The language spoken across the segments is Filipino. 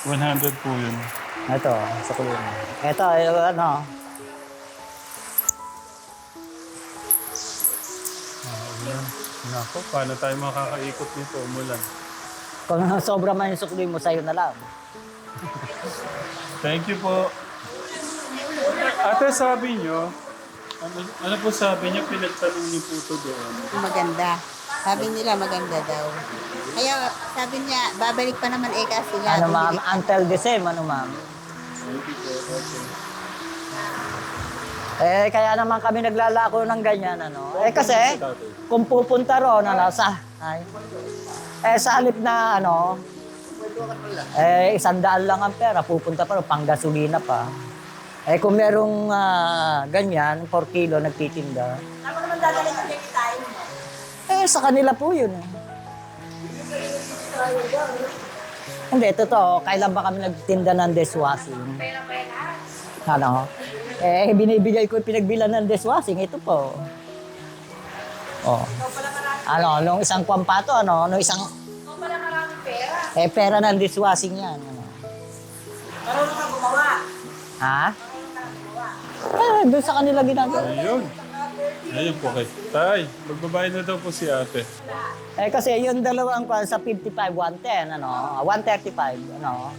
100 po yun. Ito, sa kulungan. Ito, ano, Ayan. Nako, paano tayo makakaikot nito? Umulan. kung sobra man yung sukli mo, sa'yo na lang. Thank you po. Ate, sabi nyo, ano po sabi niyo, pinagtanong niyo po ito doon? Maganda. Sabi nila maganda daw. Kaya sabi niya, babalik pa naman kasi nga. Ano ma'am, bumili. until the same, ano ma'am. Thank you po. Okay. Kaya naman kami naglalako ng ganyan, ano. Kasi, kung pupunta ron, ano, sa halip na, ano, 100 lang ang pera, pupunta pa ron, panggasolina pa. Kung merong ganyan, 4 kilo nagtitinda. Ako naman dadalhin ko yung tayo mo. Sa kanila po yun. Hindi, totoo. Kailan ba kami nagtinda ng dishwashing? Ano? Binibigay ko yung pinagbilan ng dishwashing. Ito po. Oh. Ano, nung isang kwampato, ano, nung isang... Ikaw pala maraming pera. pera ng dishwashing yan. Ano. Marunong ka gumawa. Ha? Doon sa kanila ginagawa. Ayun. Ayun po kay Tay, magbabayad na daw po si ate. Kasi yung dalawang kwan sa 55, 110, ano, 135, ano.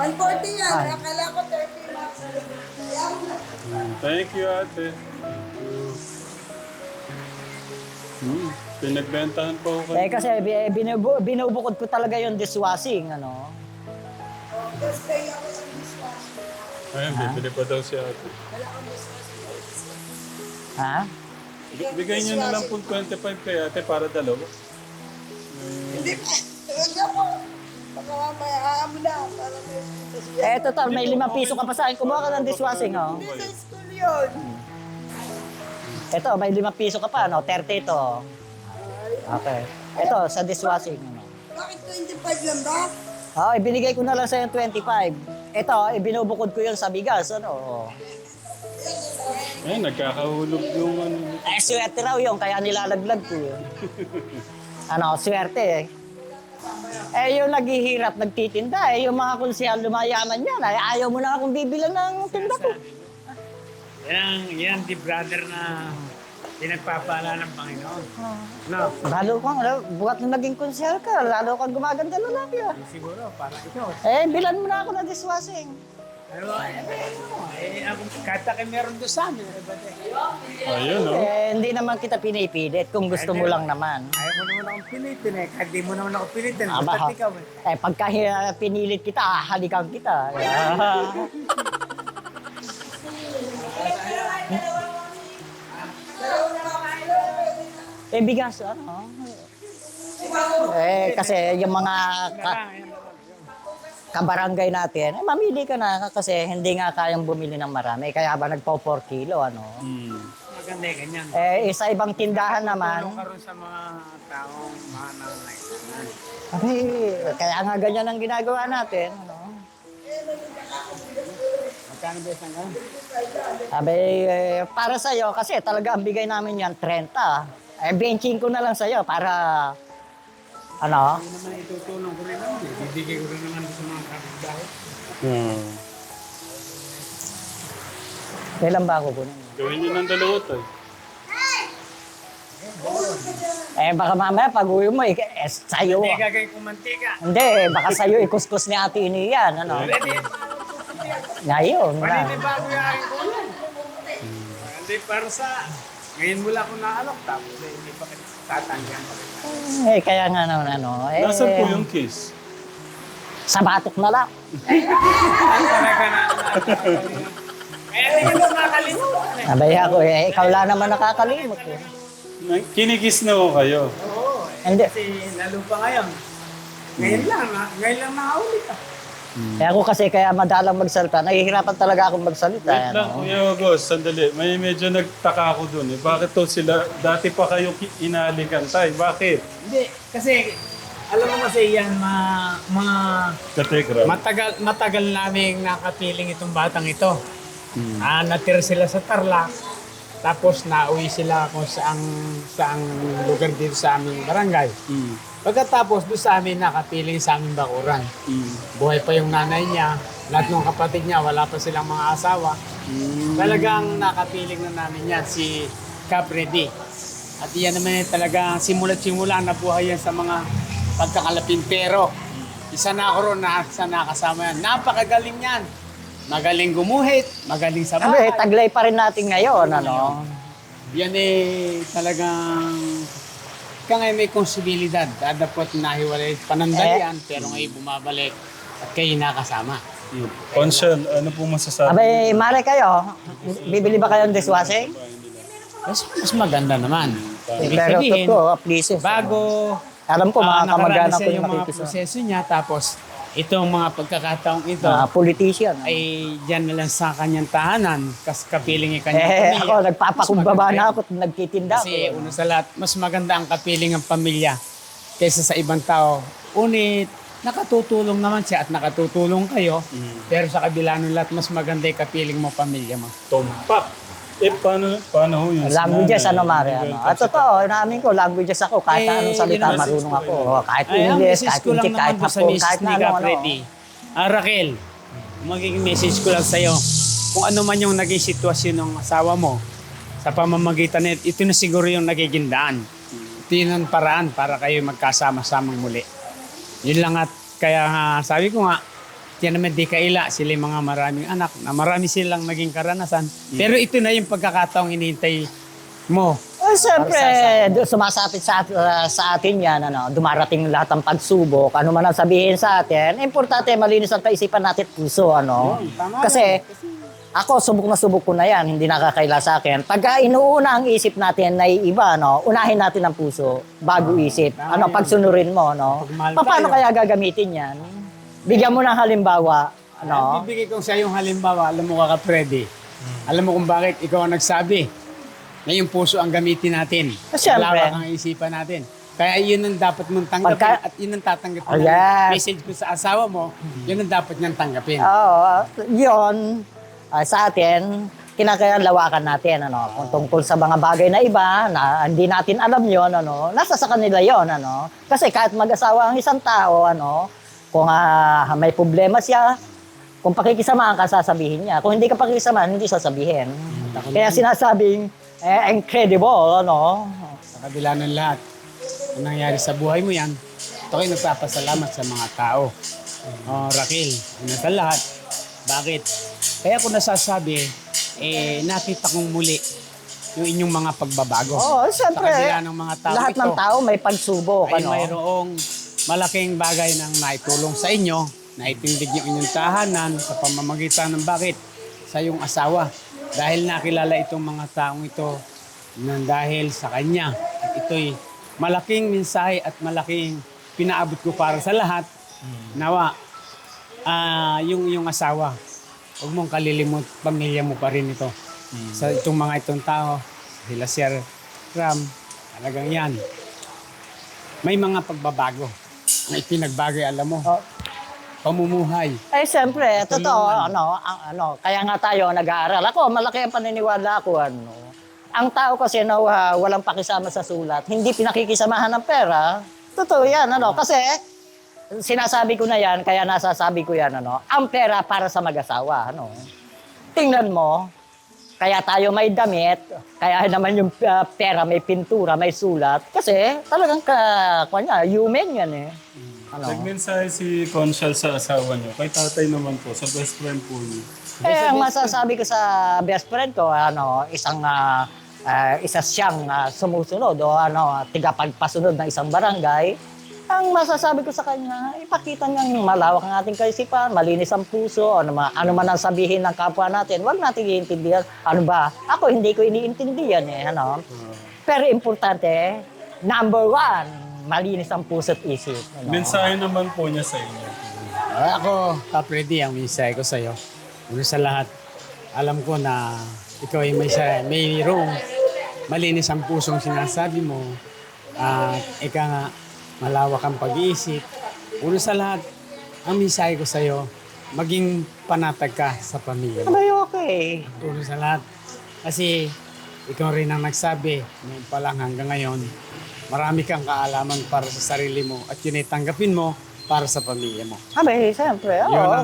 140 yan. Ay. Akala ko 30 bucks. Thank you, ate. Pinagbentahan po ako. Kasi binubukod ko talaga yung dishwashing, ano. Ayun, bibili pa daw si ate. Ha? Bigay niyo na lang po 25 kay ate para dalawa. Hindi pa. Hindi ako. Baka mamaya aamo na. Para may... Total, may 5 piso ka pa sa akin. Kumuha ka ng dishwashing, oh. Hindi sa school yun. Ito, may 5 piso ka pa, no? 30 ito. Okay. Ito, sa dishwashing, ano. Bakit 25 lang ba? Ibinigay ko na lang sa yung 25. Ito, ibinubukod ko yung sa bigas, ano. Ayun, nagkakahulog yung ano. Swerte raw yun, kaya nilalaglag ko yun. Ano, swerte yung naghihirap, nagtitinda, yung mga konsehal lumayaman yan, ayaw mo na akong bibilan ng tinda ko. Yan, di brother na pinagpapala ng Panginoon. No, Lalo kang, bukat na naging konsehal ka, lalo kang gumaganda lalaki ah. siguro, para ito. Bilan mo na ako ng dishwashing. Ako, kata kayo meron doon sa amin. Ayun, oh. Hindi naman kita pinipilit kung gusto mo lang naman. Ayaw mo naman akong pilitin eh. Kahit di mo naman ako pilitin. Aba, Basta't ikaw eh. pagka pinilit kita, halikan kita. Bigas, ano? Kasi yung mga kabarangay natin, mamili ka na kasi hindi nga kayang bumili ng marami. Kaya ba nagpa 4 kilo, ano? Maganda eh, ganyan. Sa ibang tindahan naman, Tulong ka rin sa mga taong mga nangangailangan. kaya nga ganyan ang ginagawa natin, ano? Magkano ba isang ganun? Para sa'yo, kasi talaga ang bigay namin yan, 30. Benching ko na lang sa'yo para, ano? Hindi naman itutulong ko rin naman eh. Bibigay ko rin naman sa mga kapitbahay. Kailan ba ako kunin? Gawin niyo ng dalawa, Tay. Baka mamaya pag uwi mo, sa'yo. Hindi gagawin ko mantika. Hindi, baka sa'yo ikuskus ni Ate Ini yan, ano? Ngayon na. Paninibago yung aking kulang. Hindi para sa... Ngayon mula ako naalok, tapos hindi pa tatanggihan pa rin. Kaya nga naman, ano. Nasaan po yung kiss? Sa batok na lang. Talaga na. Kaya hindi ko makalimutan eh. Abay ako, ikaw lang naman nakakalimot. Kinikiss na ko kayo. Oo, Hindi. kasi lalo pa ngayon. Ngayon lang nakaulit ah. Ako kasi kaya madalang magsalita, nahihirapan talaga akong magsalita. Wait lang, ano. Kuya August, sandali. May medyo nagtaka ako dun eh. Bakit to sila, dati pa kayo inalikan, Tay? Bakit? Hindi, kasi alam mo kasi yan, mga Katekra. matagal naming nakapiling itong batang ito. Natira sila sa Tarlac, tapos nauwi sila kung saang lugar dito sa aming barangay. Pagkatapos, doon sa amin nakapiling sa aming bakuran. Buhay pa yung nanay niya, lahat ng kapatid niya, wala pa silang mga asawa. Talagang nakapiling na namin yan, si Capredi. At iyan naman talaga simula't-simula na buhay yan sa mga pagkakalapintero. Isa na ako ron na sa nakasama yan. Napakagaling yan. Magaling gumuhit, magaling sa bahay. Taglay pa rin natin ngayon, ano? Yan talagang ngayon may konsibilidad. Dapat nahiwalay panandalian, pero ngayon bumabalik at kayo nakasama. Conchal, ano po masasabi? Abay, mare kayo, bibili ba kayo ng dishwashing? Mas maganda naman. Ibig Pero sabihin, totoo, please. bago Alam ko, mga kamag-anak ko nakaranas yung yung mga nakikisa. proseso niya, tapos itong mga pagkakataong ito, Politician. ay dyan na lang sa kanyang tahanan, kapiling yung kanyang pamilya. Ako, nagpapakumbaba Mas na ako at nagtitinda ako. Kasi una sa lahat, mas maganda ang kapiling ng pamilya kaysa sa ibang tao. Unit, nakatutulong naman siya at nakatutulong kayo, pero sa kabila ng lahat, mas maganda yung kapiling mo pamilya mo. Tumpak. Paano ho yun? Languages, Sinanay, ano, Mare? legal Ano? At totoo, inamin ko, languages ako. Kahit anong salita, yun ang marunong ako. Kahit Ay, ang English, message kahit ko lang Inchik, kahit naman po sa Hapon, misis kahit ni na ano. Freddy. Raquel, magiging message ko lang sa'yo, kung ano man yung naging sitwasyon ng asawa mo, sa pamamagitan nito, ito na siguro yung nagiging daan. Ito yun ang paraan para kayo magkasama-samang muli. Yun lang at kaya sabi ko nga, yan naman di kaila, sila yung mga maraming anak, na marami silang naging karanasan. Pero ito na yung pagkakataong inihintay mo. Siyempre, sumasapit sa atin yan, ano, dumarating lahat ng pagsubok, ano man ang sabihin sa atin, importante malinis ang kaisipan natin at puso, ano. Tama Kasi ako, subok na subok ko na yan, hindi nakakaila sa akin. Pagka inuuna ang isip natin na iba, no, unahin natin ang puso bago isip. Ano, pagsunurin mo, no. Pagmahal Paano tayo. kaya gagamitin yan? Bigyan mo ng halimbawa, ano. Bibigay ko sa yung halimbawa, alam mo ka Freddy. Alam mo kung bakit ikaw ang nagsabi na yung puso ang gamitin natin. Siyempre. Malawak ang isipan natin. Kaya yun ang dapat mong tanggapin at yun ang tatanggapin. Oh, ng yes. message ko sa asawa mo, yun ang dapat niyang tanggapin. Oo, yun, sa atin, kinakailangan lawakan natin, ano, kung tungkol sa mga bagay na iba, na hindi natin alam yon, ano, nasa sa kanila yon, ano. Kasi kahit mag-asawa ang isang tao, ano, kung may problema siya, kung pakikisamahan ka, sasabihin niya. Kung hindi ka pakikisamahan, hindi sasabihin. Kaya sinasabing, incredible, ano. Sa kabila ng lahat, ang nangyari sa buhay mo yan, ito kayo nagpapasalamat sa mga tao. Raquel, una sa lahat, bakit? Kaya ko nasasabi, nakita kong muli yung inyong mga pagbabago. Oo, siyempre, Sa kabila ng mga tao lahat ng ito, tao may pagsubok, ay ano. mayroong malaking bagay nang naitulong sa inyo, naitindig yung inyong tahanan sa pamamagitan ng bakit? Sa iyong asawa. Dahil nakilala itong mga taong ito nang dahil sa kanya. At ito'y malaking mensahe at malaking pinaabot ko para sa lahat. Nawa, yung asawa, huwag mong kalilimot, pamilya mo pa rin ito. Sa itong mga itong tao, sila Sir Ram, talagang yan. May mga pagbabago na ipinagbagay, alam mo. Pamumuhay. Siyempre, totoo, kaya nga tayo nag-aaral. Ako, malaki ang paniniwala ko, ano. Ang tao kasi na walang pakisama sa sulat, hindi pinakikisamahan ng pera, totoo yan, ano. Kasi, sinasabi ko na yan, kaya nasasabi ko yan, ano, ang pera para sa mag-asawa, ano. Tingnan mo, kaya tayo may damit, kaya naman yung pera may pintura, may sulat, kasi talagang human yan eh. Ano? Nagmensahe si Conchal sa asawa niyo. Kay tatay naman po, sa best friend po niyo. Ang masasabi ko sa best friend ko, isa siyang sumusunod o tigapagpasunod ng isang barangay. Ang masasabi ko sa kanya, ipakita niyang malawak ang ating kaisipan, malinis ang puso, ano man ang sabihin ng kapwa natin, huwag natin iintindihan. Ano ba? Ako hindi ko iniintindihan eh, ano. Pero importante, number one, malinis ang puso at isip. Ano? Mensahe naman po niya sa inyo. Ako, Freddy, ang mensahe ko sa'yo. Una sa lahat, alam ko na ikaw ay mayroong malinis ang pusong sinasabi mo. At ika nga, malawak ang pag-iisip. Una sa lahat, ang mensahe ko sa'yo, maging panatag ka sa pamilya mo. Abay, okay. Una sa lahat. Kasi ikaw rin ang nagsabi, noon pa lang hanggang ngayon, marami kang kaalaman para sa sarili mo at yun ay tanggapin mo para sa pamilya mo. Abay, siyempre, oo.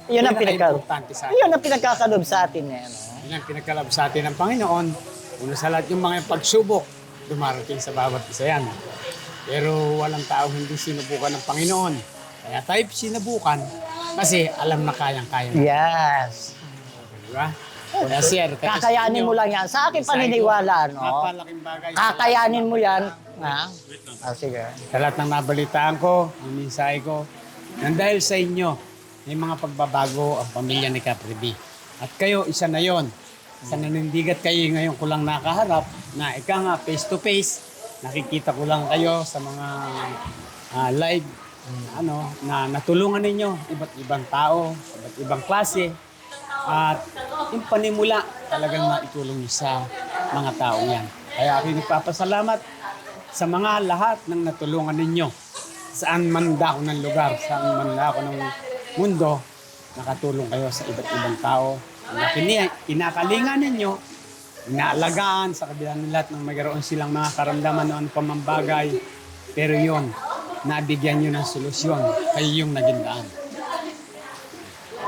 Yun ang importante sa atin. Yun ang pinagkakalob sa atin eh. Ano? Yun ang pinagkalab sa atin ng Panginoon. Una sa lahat yung mga pagsubok, dumarating sa bawat isa yan. Pero walang taong hindi sinubukan ng Panginoon. Kaya tayo sinubukan kasi alam na kayang-kaya. Yes. Diba? Kaya sir, Kakayanin mo lang yan. Sa akin paniniwala, no? Napalaking bagay. Kakayanin mo yan. Ha? Sige. Sa lahat ng nabalitaan ko, ang mensahe ko, nang dahil sa inyo, may mga pagbabago ang pamilya ni Caprivi. At kayo, isa na yon. Sa nanindigat kayo ngayon ko lang nakaharap, na ika nga face to face, nakikita ko lang kayo sa mga live, na natulungan ninyo, iba't ibang tao, iba't ibang klase. At yung panimula, talagang naitulong niyo sa mga taong yan. Kaya ako nagpapasalamat sa mga lahat ng natulungan ninyo. Saan man dako ng lugar, saan man dako ng mundo, nakatulong kayo sa iba't ibang tao. Na kinakalingan ninyo, inaalagaan sa kabila ng lahat ng mayroon silang mga karamdaman noon pamambagay. Pero yun, nabigyan nyo ng solusyon. Kayo yung naging daan.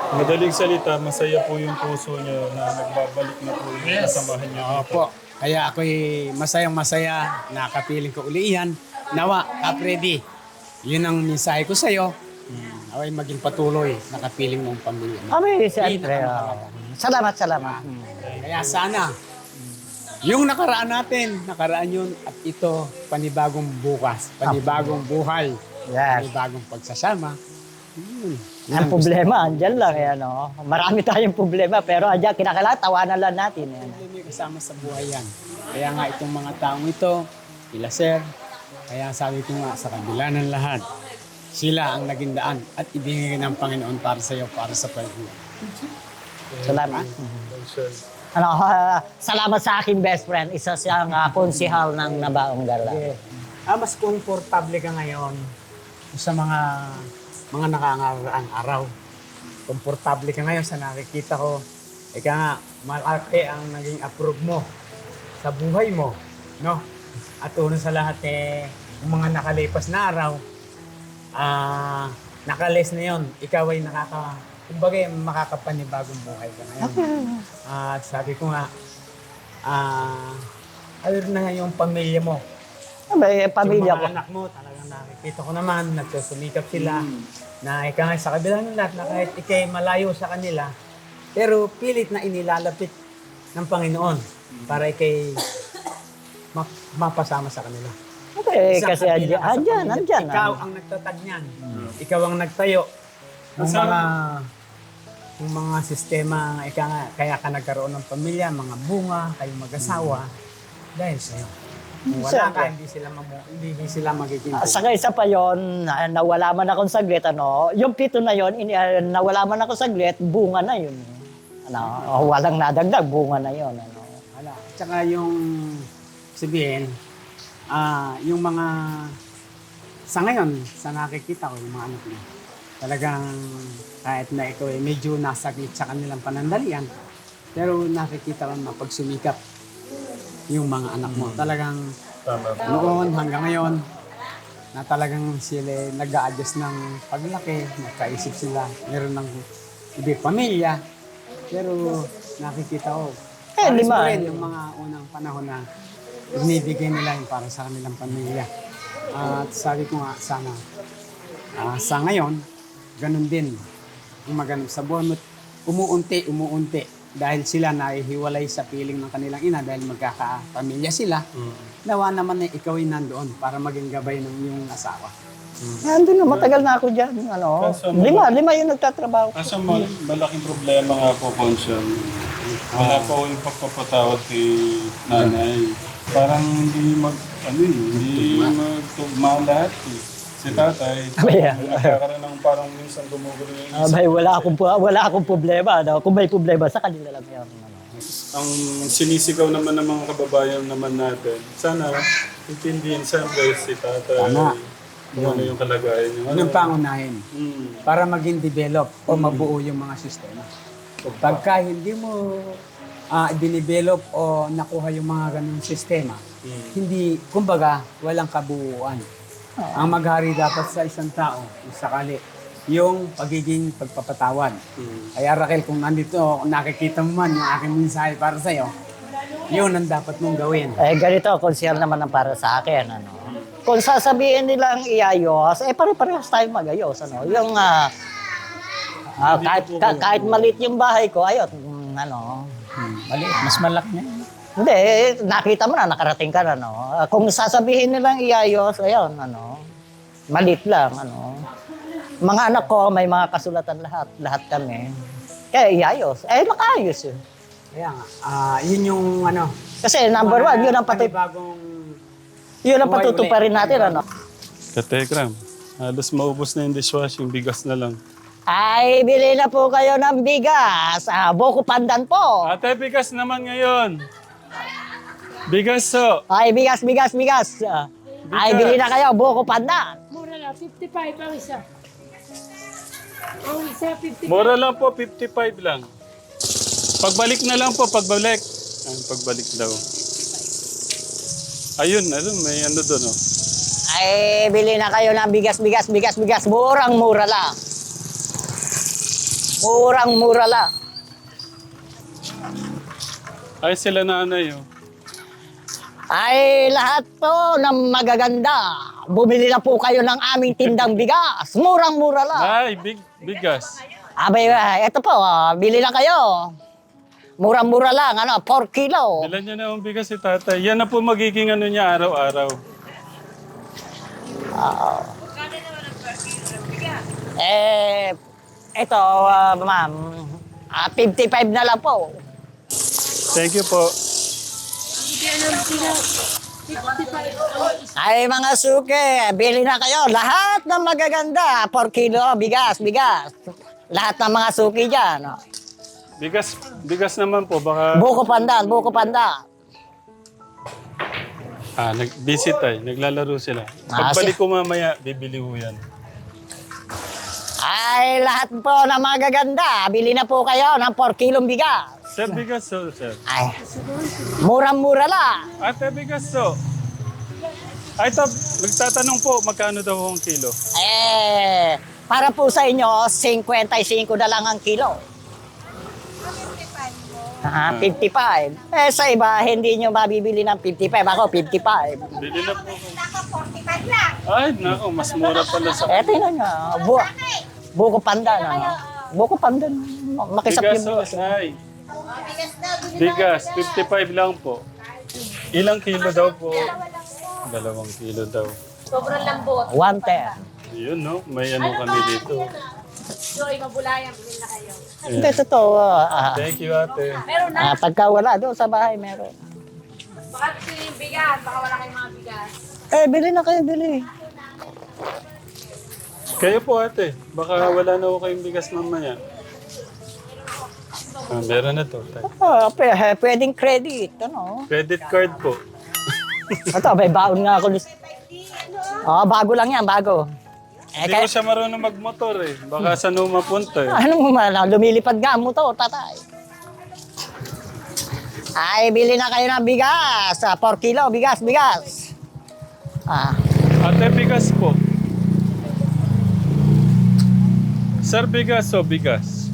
Madaling salita, masaya po yung puso niyo na nagbabalik na po yung kasamahan niyo. Opo. Kaya ako'y masayang-masaya, nakapiling ko uli yan. Nawa, Caprivi, yun ang mensahe ko sa'yo. Nawa'y maging patuloy, nakapiling mong pamilya. Abay, siyempre. Salamat. Kaya sana, yung nakaraan natin, nakaraan yun, at ito, panibagong bukas, panibagong buhay, Yes. panibagong pagsasama. Yun. Ang problema, andyan lang. No? Marami tayong problema, pero andyan, kinakailangan, tawanan lang natin. Hindi may kasama sa buhay yan. Kaya nga itong mga taong ito, sila sir, kaya sabi ko nga sa kabila ng lahat, sila ang naging daan at ibigay ng Panginoon para sa iyo, para sa pamilya. Salamat. Ano, salamat sa aking best friend. Isa siyang konsihal ng Nabaong Gala. Mas komportable ka ngayon sa mga nakangaraang araw. Komportable ka ngayon sa nakikita ko. Ika nga, malaki ang naging approve mo sa buhay mo. No? At una sa lahat, yung mga nakalipas na araw, nakales na yon, ikaw ay kumbaga makakapanibagong buhay ka ngayon. At sabi ko nga, ayun na yung pamilya mo. Abay, pamilya Yung ko. mga anak mo, talagang nakikita ko naman, nagsusumikap sila, na ika nga sa kabila ng lahat, na kahit ikay malayo sa kanila, pero pilit na inilalapit ng Panginoon para ikay mapasama sa kanila. Okay, Sa kasi kabila ka sa andyan. pamilya. Ikaw ang nagtatag niyan. Ikaw ang nagtayo ng mga sistema, kaya ka nagkaroon ng pamilya, mga bunga, kayong mag-asawa, dahil sa'yo. Kung wala ka, hindi sila magiging bunga. Saka isa pa yon, nawala man akong saglit, yung pito na yon, nawala man ako saglit, bunga na yun. Walang nadagdag, bunga na yon. Wala. Tsaka yung sabihin, yung mga sa ngayon, sa nakikita ko, yung mga anak mo, talagang kahit na ikaw medyo nasaglit sa kanilang panandalian, pero nakikita ko na pagsumikap yung mga anak mo. Talagang noon hanggang ngayon, na talagang sila nag-a-adjust ng paglaki, nagkaisip sila, meron ng ibig pamilya, pero nakikita ko, pares pa rin yung mga unang panahon na binibigay nila yung para sa kanilang pamilya. At sabi ko nga, sana sa ngayon, ganun din. Yung maganap sa buwan mo, umuunti. Dahil sila nahihiwalay sa piling ng kanilang ina dahil magkakapamilya sila. Nawa naman na ikaw ay nandoon para maging gabay ng iyong asawa. Nandun na, matagal na ako dyan. Lima yung nagtatrabaho. Kaso malaking problema nga po, Consul. Wala po yung pagpapatawad kay nanay. Parang hindi magtugma lahat eh. Si tatay, nagkakaroon ng parang minsan gumugulo yung isip. Abay, wala akong problema. Kung may problema, sa kanila lang yun. Ang sinisigaw naman ng mga kababayan naman natin, sana intindihin siyempre si tatay. Tama. Kung ano yung kalagayan niya. Yun ang pangunahin. Para maging develop o mabuo yung mga sistema. Pagka hindi mo dinivelop o nakuha yung mga ganung sistema, hindi, kumbaga, walang kabuuan. Ang maghari dapat sa isang tao, kung sakali, yung pagiging pagpapatawad. Kaya Raquel, kung nandito, kung nakikita mo man yung aking mensahe para sa'yo, yun ang dapat mong gawin. Eh, ganito, konsyal naman ang para sa akin, ano. Kung sasabihin nilang iayos, pare-parehas tayo magayos, ano. Yung, kahit maliit yung bahay ko, ayot, ano. Mali, mas malaki na. Hindi, nakita mo na, nakarating ka na, no. Kung sasabihin nilang iayos, ayun, ano. Maliit lang, ano. Mga anak ko, may mga kasulatan lahat kami. Kaya iayos. Makaayos yun. Kaya nga, yun yung ano. Kasi number one, yun ang patutuparin natin, ano. Katekram, halos maubos na yung dishwashing, bigas na lang. Ay, bili na po kayo ng bigas. Boko pandan po. Ate, bigas naman ngayon. Bigas so. Ay, bigas. Ay, bili na kayo, Boko pandan. Mura lang, 55 ang isa. Ang isa, 55. Mura lang po, 55 lang. Pagbalik na lang po, pagbalik. Pagbalik daw. Ayun, may ano doon, oh. Ay, bili na kayo ng bigas. Murang-mura lang. Murang-mura lang. Ay, sila nanay, oh. Ay, lahat po ng magaganda. Bumili na po kayo ng aming tindang bigas. Murang-mura lang. Ay, bigas. Abay, eto po, bili na kayo. Murang-mura lang, 4 kilo. Bilan niya na yung bigas si tatay. Yan na po magiging ano niya araw-araw. Eto, ma'am, 55 na lang po. Thank you po. Ay, mga suke, bili na kayo. Lahat ng magaganda, 4 kilo, bigas. Lahat ng mga suki dyan. Bigas naman po, baka... Buko pandan. Busy tayo. Naglalaro sila. Pagbalik ko mamaya, bibili ko yan. Ay, lahat po ng magaganda. Bili na po kayo ng 4 kilong bigas. Sir, bigas so, sir. Ay, murang-mura lang. Ate, bigas so. Ay, nagtatanong po, magkano daw ang kilo? Para po sa inyo, 55 na lang ang kilo. 55. Sa iba, hindi nyo mabibili ng 55. Ako, 55. Bili na po. Ay, nako, mas mura pala sa... Tingnan nyo. Buko pandan. Buko pandan. Makisap Bigas yung so, nay. Bigas, 55 lang po. Ilang kilo daw po? 2 kilo daw. Sobrang lambot. 110. Yun, no? May ano kami dito. Joy, mabulayan, bilhin na kayo. Hindi, totoo. Thank you, ate. Meron na. Pagka wala, doon sa bahay meron. Baka gusto yung bigas, baka wala kayong mga bigas. Bili na kayo, bili. Kayo po, ate. Baka wala na ako kayong bigas mamaya. Meron na to. Pwedeng credit, Credit card po. Ito, may baon nga ako. Bago lang yan, bago. Hindi ko siya marunong magmotor eh. Baka saan mo mapunta eh. Ano mo man, lumilipad nga mo to, tatay. Ay, bili na kayo ng bigas. 4 kilo, bigas. Ate, bigas po. Sir, bigas o bigas?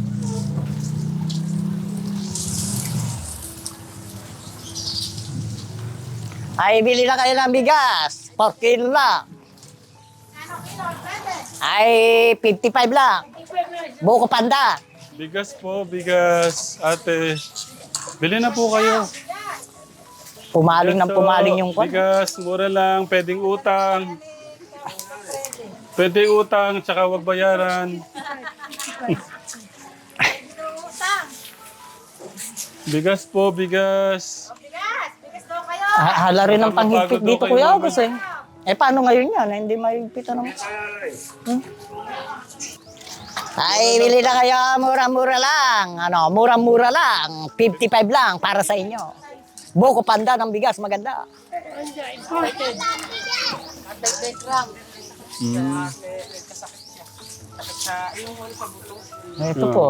Ay, bili na kayo ng bigas. 4 kilo lang. Ay, 55 lang. Buko panda. Bigas po, bigas. Ate, bili na po kayo. Pumaling ng pumaling yung kwan. Bigas, mura lang. Pwedeng utang. Pwede utang, tsaka wag bayaran. Bigas po, bigas. Hala rin ang panghigpit dito, Kuya August eh. Paano ngayon yan? Hindi mahigpitan naman. Ay, bili na kayo. Mura-mura lang. Mura-mura lang. 55 lang para sa inyo. Buko panda ng bigas, maganda. Ito po.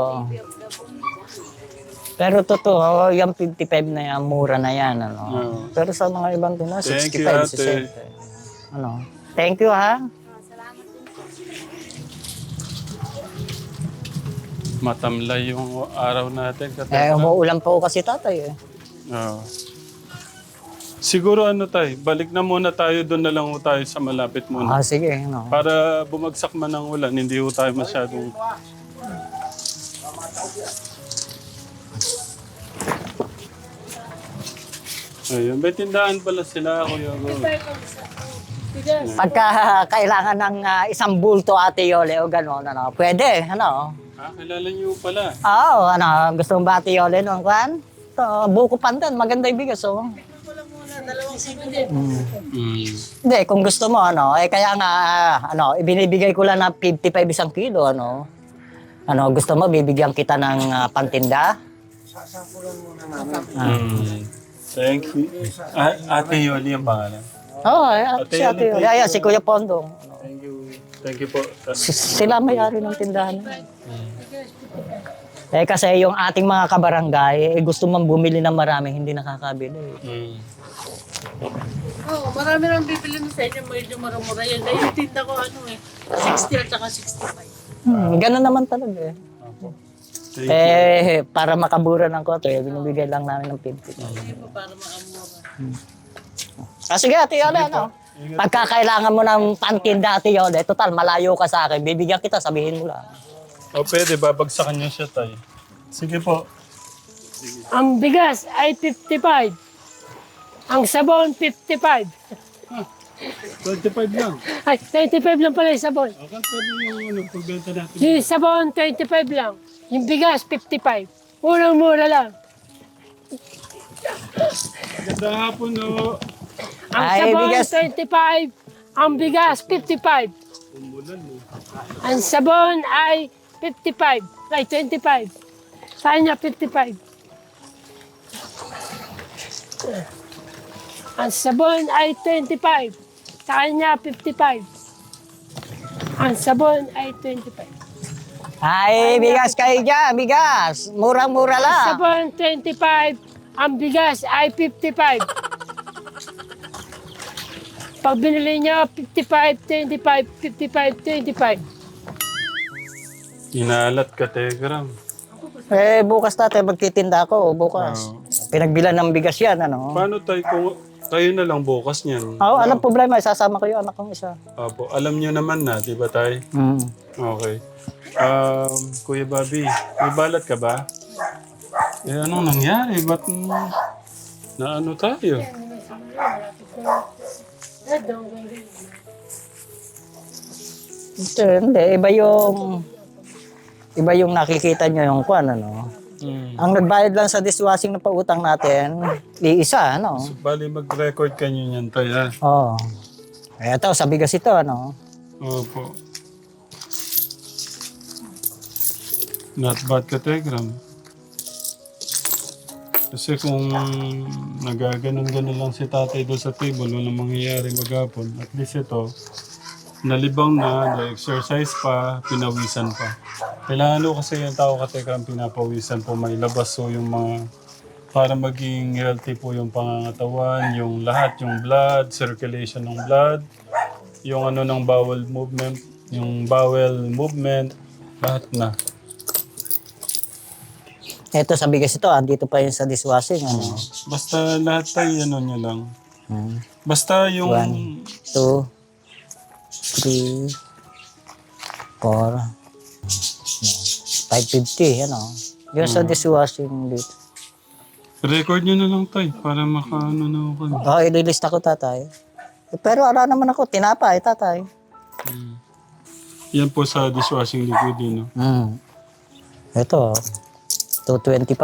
Pero totoo, yung 55 na yan, mura na yan. Ano. Oo. Pero sa mga ibang tino, Thank you, 65, ate. 60. Ano. Thank you, ha? Matamlay yung araw natin. Umuulan po kasi tatay eh. Oo. Siguro ano tayo, balik na muna tayo, doon na lang ho tayo sa malapit muna. Sige, ano. Para bumagsak man ang ulan, hindi ho tayo masyadong... Ayun, may tindahan pala sila, Kuya Go. Bigas. Pagka kailangan ng isang bulto, Ate Yole, o gano'n, ano, pwede, ano. Kilala niyo pala. Oo, ano, gusto mo ba, Ate Yole, nung kwan? Ito, buko pandan, maganda yung bigas, oh. Hindi, kung gusto mo, ano, kaya nga, ano, ibinibigay ko lang na 55 isang kilo, ano. Ano, gusto mo, bibigyan kita ng pantinda? Thank you. Ate Yoli ang pangalan. Oo, si Ate Yole. Ayan, si Kuya Pondong. Thank you. Thank you po. Sila may-ari ng tindahan. Kasi yung ating mga kabarangay, gusto mong bumili ng marami, hindi nakakabili. Oo, marami nang bibili mo sa inyo, medyo marumura yan. Dahil yung tinda ko, 60 at saka 65. Ganun naman talaga eh. Thank you. Para makabura ng koto, binibigay lang namin ng 50. Para maamura. Sige, Ate Yole, ano? Pagka kailangan mo ng pantinda, Ate Yole, total, malayo ka sa akin, bibigyan kita, sabihin mo lang. O pwede, babagsakan niyo siya tayo. Sige po. Ang bigas ay 55. Ang sabon, 55. 25 lang. Ay, 25 lang pala yung sabon. Okay, pwede yung pagbenta natin. Yung sabon, 25 lang. Yung bigas, 55. Murang-mura lang. Ganda hapon, no? Ang Ay, sabon, bigas. 25. Ang bigas, 55. Ang sabon ay 55. Ay, 25. Sa kanya, 55. Ang sabon ay 25. Sa kanya, 55. Ang sabon ay 25. Ay, bigas kayo dyan, bigas. Murang-mura Ang lang. sabon, 25. Ang bigas ay 55. Pag binili niyo, 55, 25, 55, 25. Inalat ka, Tegram. Bukas tatay, magtitinda ako, bukas. Pinagbilan ng bigas yan, ano. Paano tayo kung kayo na lang bukas niyan? Oo, alam problema, isasama ko yung anak kong isa. Opo, alam niyo naman na, di ba tayo? Okay. Kuya Bobby, may balat ka ba? Anong nangyari? Ba't na ano tayo? Hindi, iba yung nakikita nyo yung kwan, ano. Ang nagbayad lang sa dishwashing na pautang natin, iisa, ano. Bali, mag-record ka nyo niyan tayo, ha? Oo. Ito, sa bigas ito, ano. Opo. Not bad ka, Tegram. Kasi kung nagaganon-ganon lang si tatay doon sa table, walang mangyayari maghapon. At least ito, nalibang na, na-exercise pa, pinawisan pa. Kailangan ko kasi yung tao ka Tegram, pinapawisan po, may labas so yung mga, para maging healthy po yung pangangatawan, yung lahat, yung blood, circulation ng blood, yung ano ng bowel movement, lahat na. Ito, sa bigas ito, andito pa yun sa dishwashing, ano. Basta lahat tayo, ano nyo lang. Basta yung... 1, 2, 3, 4, 550, ano. Yun sa dishwashing dito. Record nyo na lang tayo para makaano na ako. Ililista ko, tatay. Pero ala naman ako, tinapay, tatay. Yan po sa dishwashing liquid yun, no? Ito, 225.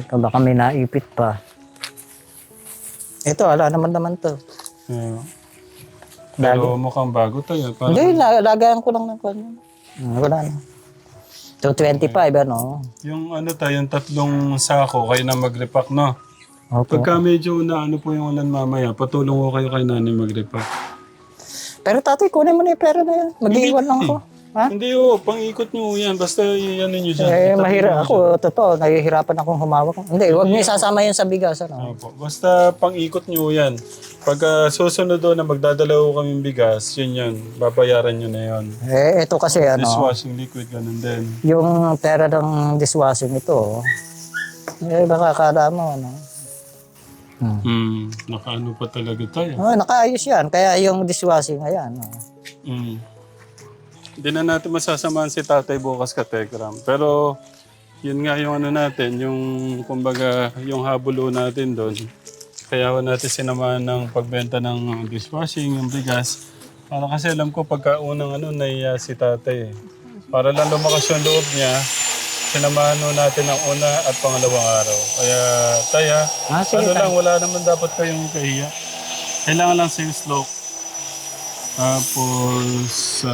Ito, baka may naipit pa. Ito, ala naman to. Yeah. Pero mukhang bago tayo. Parang... Hindi, lagayan ko lang ng kanya. Wala na. 225, ano. Yung ano tayo, yung 3 sako, kayo na mag-repack, no? Opo. Pagka medyo na ano po yung ulan mamaya, patulong ko kayo kay nanay mag-repack. Pero tatay, kunin mo na yung pera na yan. Mag-iwan lang ako. Ha? Hindi pang-ikot nyo yan. Basta yan ninyo dyan. Eh, Itabi mahirap nyo ako. Totoo, nahihirapan akong humawak. Hindi, huwag niyo isasama yun sa bigas. dyan. Ano? Opo. Basta pang-ikot nyo yan. Pag susunod doon na magdadala ko kaming bigas, yun. Babayaran nyo na yun. Eh, ito kasi ano, Dishwashing liquid, ganun din. yung pera ng dishwashing ito, eh, baka akala mo, ano. Nakaano pa talaga tayo. Oh, nakaayos yan. Kaya yung dishwashing, ayan. Oh. Hindi na natin masasamahan si tatay bukas ka, Tekram. Pero, yun nga yung ano natin, yung, kumbaga, yung habulo natin doon. Kaya natin sinamahan ng pagbenta ng dishwashing, yung bigas. Para kasi alam ko, pagkaunang naiya si tatay. Para lang lumakas yung loob niya, sinamahan natin ang una at pangalawang araw. Kaya, Taya, Sige, lang, wala naman dapat kayong kahiya. Kailangan lang sa'yo slow. Tapos,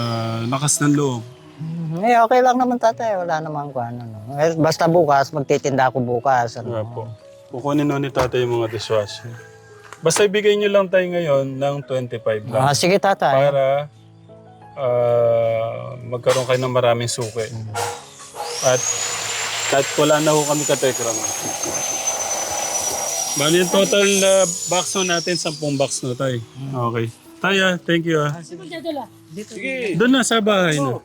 lakas ng loob. Eh, okay lang naman tatay. Wala naman ko ano. No. Eh, basta bukas, magtitinda ako bukas. Nga Ano. po. Kukunin nun ni tatay yung mga dishwasher. Basta ibigay nyo lang tayo ngayon ng 25 lang. Sige tatay. Para magkaroon kayo ng maraming suki. At kahit wala na ho kami katekram. Bali yung total box ho natin, 10 box na tayo. Okay. Taya, thank you ah. Sige, dala. Doon na sa bahay na.